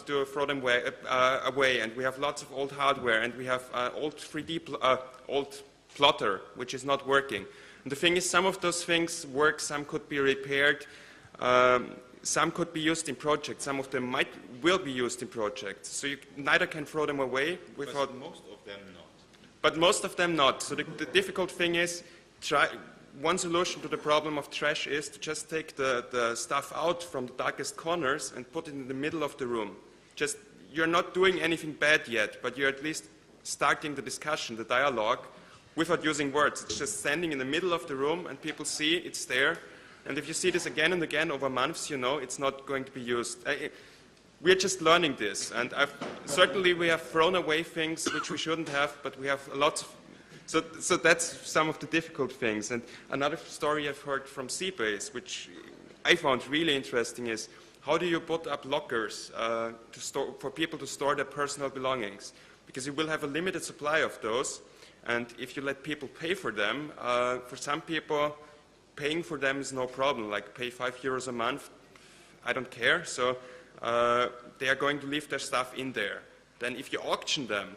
to throw them away, and we have lots of old hardware, and we have old 3D old plotter, which is not working. And the thing is, some of those things work, some could be repaired, some could be used in projects, some of them will be used in projects. So you neither can throw them away without... But most of them not. But most of them not. So the difficult thing is, one solution to the problem of trash is to just take the stuff out from the darkest corners and put it in the middle of the room. You're not doing anything bad yet, but you're at least starting the discussion, the dialogue, without using words. It's just standing in the middle of the room and people see it's there. And if you see this again and again over months, you know it's not going to be used. We're just learning this. And certainly we have thrown away things which we shouldn't have, but we have lots of... So that's some of the difficult things. And another story I've heard from Seabase, which I found really interesting, is how do you put up lockers for people to store their personal belongings? Because you will have a limited supply of those. And if you let people pay for them, for some people, paying for them is no problem. Like pay €5 a month, I don't care. So they are going to leave their stuff in there. Then if you auction them,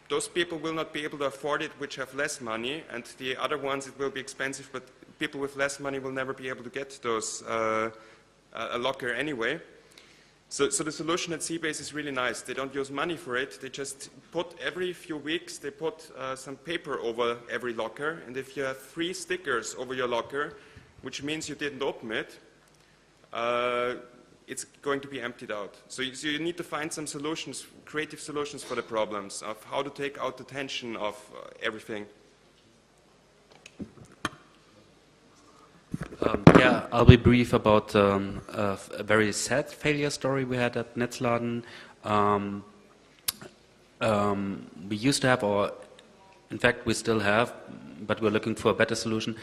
those people will not be able to afford it, which have less money, and the other ones, it will be expensive, but people with less money will never be able to get those a locker anyway. So the solution at Seabase is really nice. They don't use money for it. They just put every few weeks, they put some paper over every locker, and if you have 3 stickers over your locker, which means you didn't open it, it's going to be emptied out. So you need to find some solutions, creative solutions for the problems of how to take out the tension of everything. Yeah, I'll be brief about a very sad failure story we had at Netzladen. We used to have, or in fact we still have, but we're looking for a better solution.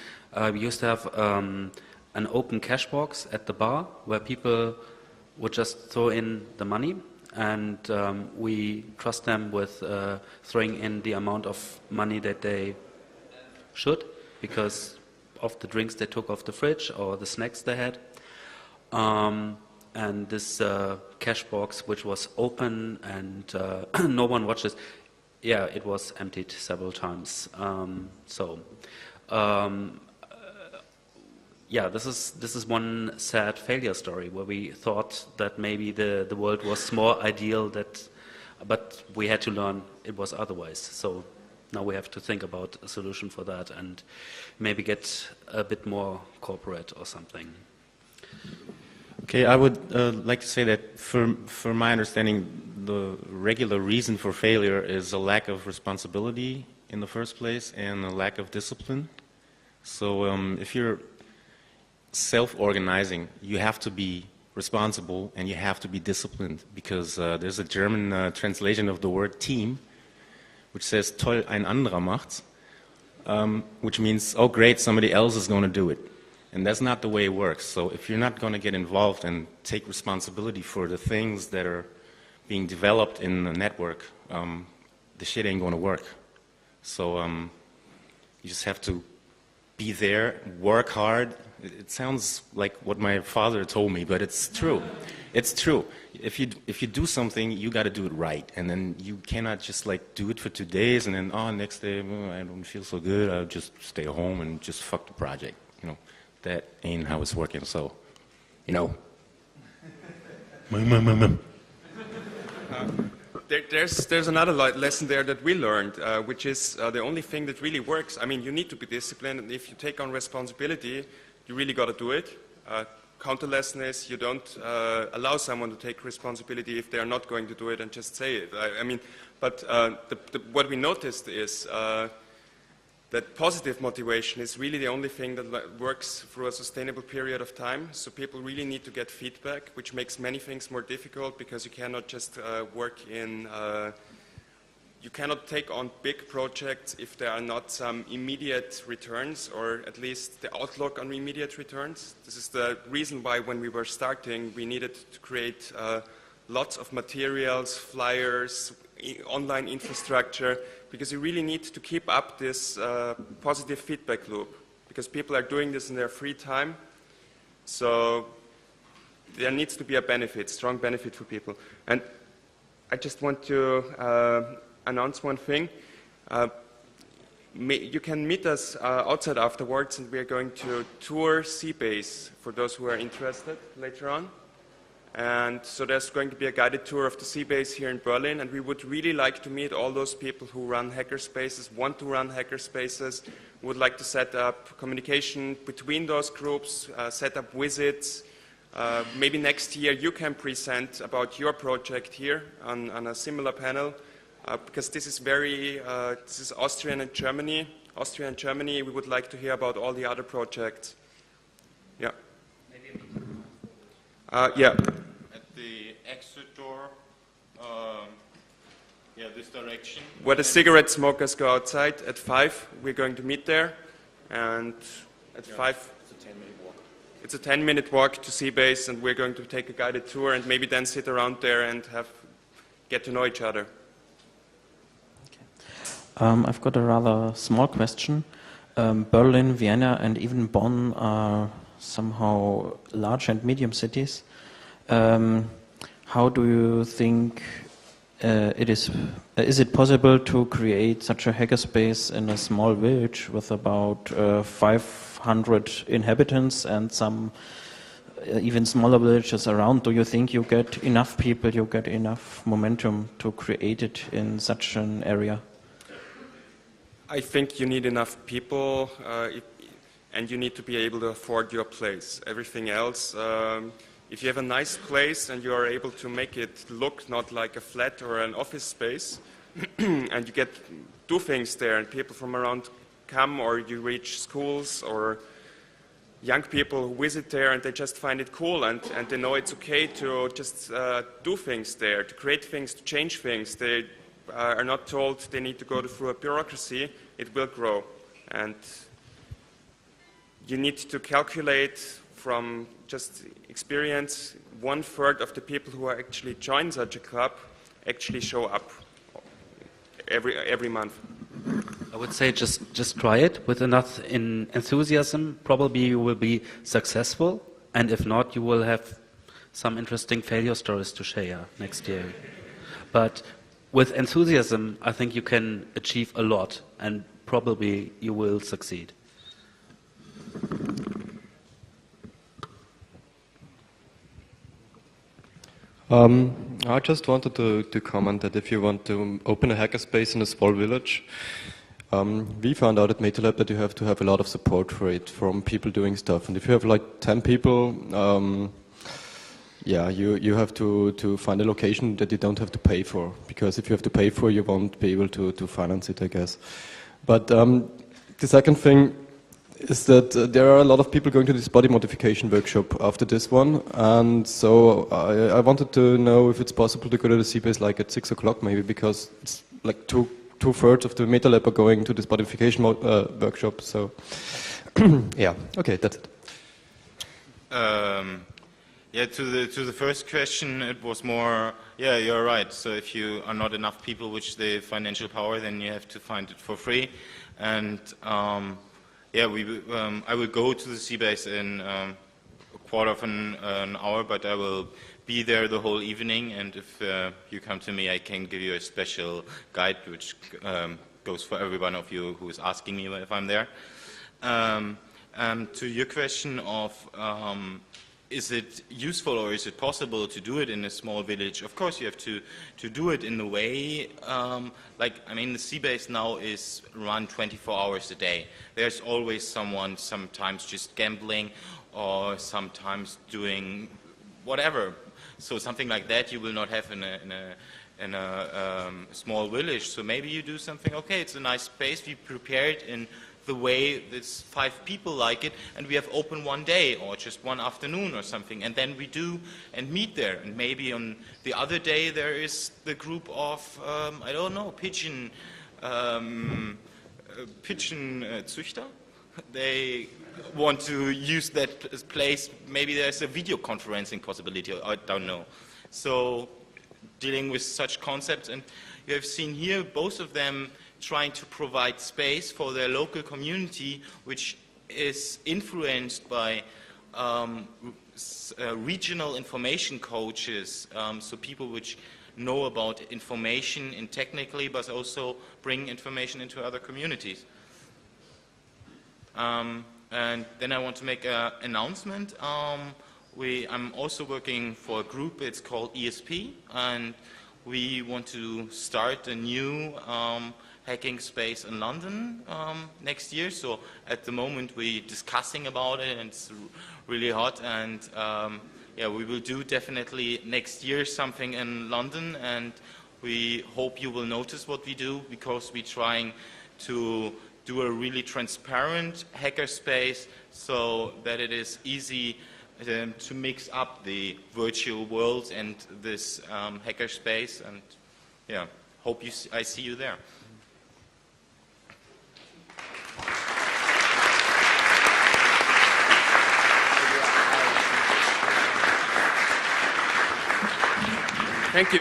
We used to have an open cash box at the bar where people would just throw in the money, and we trust them with throwing in the amount of money that they should, because of the drinks they took off the fridge or the snacks they had. And this cash box, which was open and no one watched it, yeah, it was emptied several times. Yeah, this is one sad failure story where we thought that maybe the world was more ideal, but we had to learn it was otherwise. So now we have to think about a solution for that and maybe get a bit more corporate or something. Okay, I would like to say that for my understanding, the regular reason for failure is a lack of responsibility in the first place and a lack of discipline. So if you're self-organizing, you have to be responsible and you have to be disciplined, because there's a German translation of the word team, which says toll, ein anderer macht's, which means, oh great, somebody else is going to do it. And that's not the way it works. So if you're not going to get involved and take responsibility for the things that are being developed in the network, the shit ain't going to work. So you just have to be there, work hard. It sounds like what my father told me, but it's true. It's true. If you do something, you got to do it right, and then you cannot just like do it for 2 days and then next day I don't feel so good. I'll just stay home and just fuck the project. You know, that ain't how it's working. So, you know. There's another lesson there that we learned, which is the only thing that really works. I mean, you need to be disciplined, and if you take on responsibility, you really got to do it. Counter lesson is you don't allow someone to take responsibility if they are not going to do it and just say it. I mean, but what we noticed is that positive motivation is really the only thing that works through a sustainable period of time. So people really need to get feedback, which makes many things more difficult, because you cannot just work in, you cannot take on big projects if there are not some immediate returns, or at least the outlook on immediate returns. This is the reason why when we were starting, we needed to create lots of materials, flyers, online infrastructure, because you really need to keep up this positive feedback loop, because people are doing this in their free time. So there needs to be a benefit, strong benefit for people. And I just want to announce one thing. You can meet us outside afterwards, and we are going to tour Seabase for those who are interested later on. And so there's going to be a guided tour of the Seabase here in Berlin, and we would really like to meet all those people who run hackerspaces, want to run hackerspaces, would like to set up communication between those groups, set up visits. Maybe next year you can present about your project here on a similar panel, because this is this is Austria and Germany. Austria and Germany, we would like to hear about all the other projects. Yeah. Yeah. At the exit door, yeah, this direction. Where the cigarette smokers go outside at 5, we're going to meet there, and at 5. It's a 10-minute walk to Seabase, and we're going to take a guided tour and maybe then sit around there and get to know each other. I've got a rather small question. Berlin, Vienna, and even Bonn are somehow large and medium cities. How do you think is it possible to create such a hackerspace in a small village with about 500 inhabitants and some even smaller villages around? Do you think you get enough people, you get enough momentum to create it in such an area? I think you need enough people, and you need to be able to afford your place. Everything else, if you have a nice place and you are able to make it look not like a flat or an office space, and you do things there, and people from around come, or you reach schools or young people who visit there, and they just find it cool, and they know it's okay to just do things there, to create things, to change things. They are not told they need to go through a bureaucracy. It will grow. And you need to calculate from just experience, 1/3 of the people who are actually join such a club actually show up every month. I would say just try it with enough enthusiasm. Probably you will be successful, and if not, you will have some interesting failure stories to share next year. But with enthusiasm, I think you can achieve a lot, and probably you will succeed. I just wanted to comment that if you want to open a hackerspace in a small village, we found out at MetaLab that you have to have a lot of support for it from people doing stuff. And if you have like 10 people, yeah, you have to find a location that you don't have to pay for, because if you have to pay for, you won't be able to finance it, I guess. But the second thing is that there are a lot of people going to this body modification workshop after this one, and so I wanted to know if it's possible to go to the Seabase like at 6 o'clock maybe, because it's like two-thirds of the MetaLab are going to this body modification workshop. So yeah, okay, that's it. Yeah, to the first question, it was more, yeah, you're right. So if you are not enough people which the financial power, then you have to find it for free. And yeah, I will go to the Seabase in a quarter of an hour, but I will be there the whole evening. And if you come to me, I can give you a special guide which goes for every one of you who is asking me if I'm there. To your question of is it useful or is it possible to do it in a small village? Of course, you have to do it in a way, like, I mean, the Seabase now is run 24 hours a day. There's always someone, sometimes just gambling or sometimes doing whatever. So something like that you will not have in a small village. So maybe you do something, okay, it's a nice space, we prepare it in the way there's 5 people like it, and we have open one day or just one afternoon or something, and then we do and meet there. And maybe on the other day there is the group of I don't know, pigeon züchter. They want to use that place. Maybe there's a video conferencing possibility. I don't know. So dealing with such concepts, and you have seen here both of them trying to provide space for their local community, which is influenced by regional information coaches, so people which know about information in technically, but also bring information into other communities. And then I want to make an announcement. I'm also working for a group, it's called ESP, and we want to start a new hacking space in London next year. So at the moment we're discussing about it, and it's really hot, and yeah, we will do definitely next year something in London, and we hope you will notice what we do, because we're trying to do a really transparent hackerspace so that it is easy to mix up the virtual world and this hackerspace, and yeah, hope I see you there. Thank you.